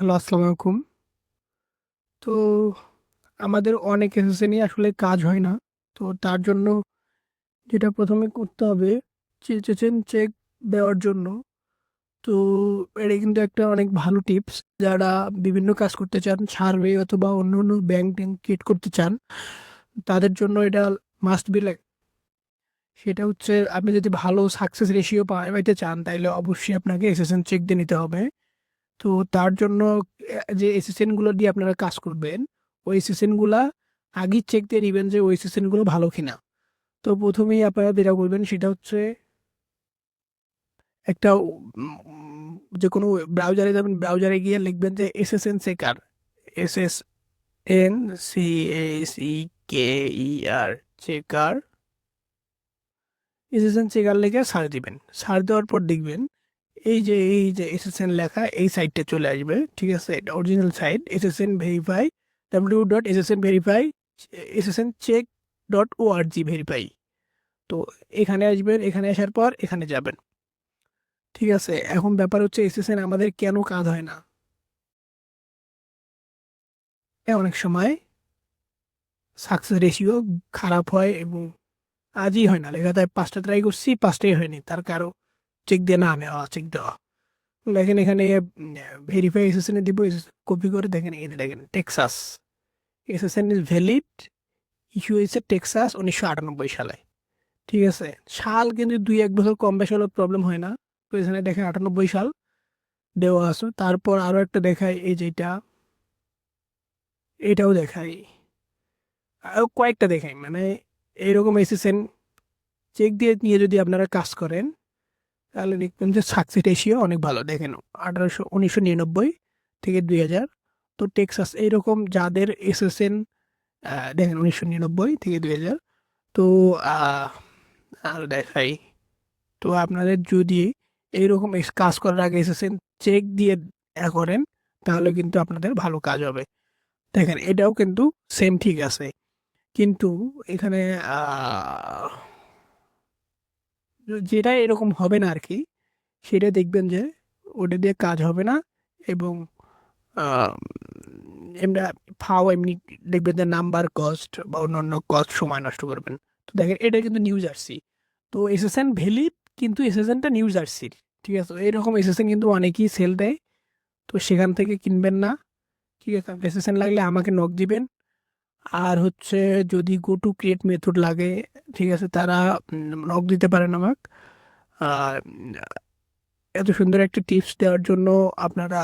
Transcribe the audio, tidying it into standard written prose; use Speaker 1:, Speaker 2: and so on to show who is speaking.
Speaker 1: Hello, আসসালামু আলাইকুম। তো আমাদের অনেক এসএসএ নিয়ে আসলে কাজ হয় না। তো তার জন্য যেটা ১ম এ করতে হবে চেচেন চেক দেওয়ার জন্য। তো এটা কিন্তু একটা অনেক ভালো টিপস। যারা বিভিন্ন কাজ করতে চান, সার্ভে অথবা অন্যান্য ব্যাংক-ট্যাংক ক্রিয়েট করতে চান, তাদের জন্য এটা মাস্ট বি লাইক সেটা হচ্ছে আপনি যদি ভালো সাকসেস রেশিও পাইতে চান, তাইলে অবশ্যই আপনাকে এসএসএন চেক দিয়ে নিতে হবে। তো তার জন্য যে অ্যাসিস্ট্যান্ট গুলো দিয়ে আপনারা কাজ করবেন, ওই অ্যাসিস্ট্যান্ট গুলা আগেই চেক দিয়ে নিবেন যে ওই অ্যাসিস্ট্যান্ট গুলো ভালো কিনা। তো ১ম এই আপনারা যেটা করবেন সেটা হচ্ছে একটা যেকোনো ব্রাউজারে যাবেন, ব্রাউজারে গিয়ে লিখবেন যে SSN checker, SSNCACER checker, SSN checker লিখে সার্চ দিবেন। সার্চ দেওয়ার পর দেখবেন এই যে এসএসএন লেখা এই সাইটটা চলে আসবে। ঠিক আছে? এটা original side SSN verify www.ssnverify ssncheck.org verify. তো এখানে আসবেন, এখানে আসার পর এখানে যাবেন। ঠিক আছে? এখন ব্যাপার হচ্ছে এসএসএন আমাদের কেন কাজ হয় না? অনেক সময় সাকসেস রেশিও খারাপ হয় এবং আজই হয় না। লেখা যায় ৫ টা ট্রাই করছি, ৫ টাই হয়নি। তার কারো চেক দিয়ে না নেওয়া, চেক দেওয়া। দেখেন এখানে ভেরিফাই এসএসএন এ দিব, কপি করে দেখেন, এই যে দেখেন Texas. SSN is valid, issue হয়েছে টেক্সাস ১৯৯৮ সালে। ঠিক আছে? সাল কিন্তু ২-১ বছর কম বেশি হলেও প্রবলেম হয় না। তো এখানে দেখেন ৯৮ সাল দেওয়া আছে। তারপর আরো একটা দেখাই, এই যে এটাও দেখাই। আরো কয়েকটা দেখাই। মানে এইরকম এসএসএন চেক দিয়ে নিয়ে যদি আপনারা কাজ করেন, তাহলে দেখবেন যে সাকসেস রেশিও অনেক ভালো। দেখেন ১৯৯৯ থেকে ২০০০। তো টেক্সাস এইরকম যাদের এসএসএন দেখেন ১৯৯৯ থেকে ২০০০। তো আ আর দেখাই। তো আপনাদের যদি এইরকম কাজ করার আগে এসেছেন চেক দিয়ে করেন, তাহলে কিন্তু আপনাদের ভালো কাজ হবে। দেখেন এটাও কিন্তু সেম ঠিক আছে। কিন্তু এখানে আহ, যেটা এরকম হবে না আরকি, সেটা দেখবেন যে ওটা দিয়ে কাজ হবে না এবং আহ, এমনি এমনি দেখবেন যে নাম্বার কস্ট বা অন্যান্য কস্ট সময় নষ্ট করবেন। তো দেখেন এটা কিন্তু নিউ জার্সি। তো এসএসএন ভ্যালিড, কিন্তু এসএসএনটা নিউ জার্সির। ঠিক আছে? এরকম এসএসএন কিন্তু অনেকেই সেল দেয়। তো সেখান থেকে কিনবেন না। ঠিক আছে? এসএসএন লাগলে আমাকে নক দিবেন। আর হচ্ছে যদি গো টু ক্রিয়েট মেথড লাগে, ঠিক আছে, তারা নক দিতে পারেন আমাক। আর এত সুন্দর একটা টিপস দেওয়ার জন্য আপনারা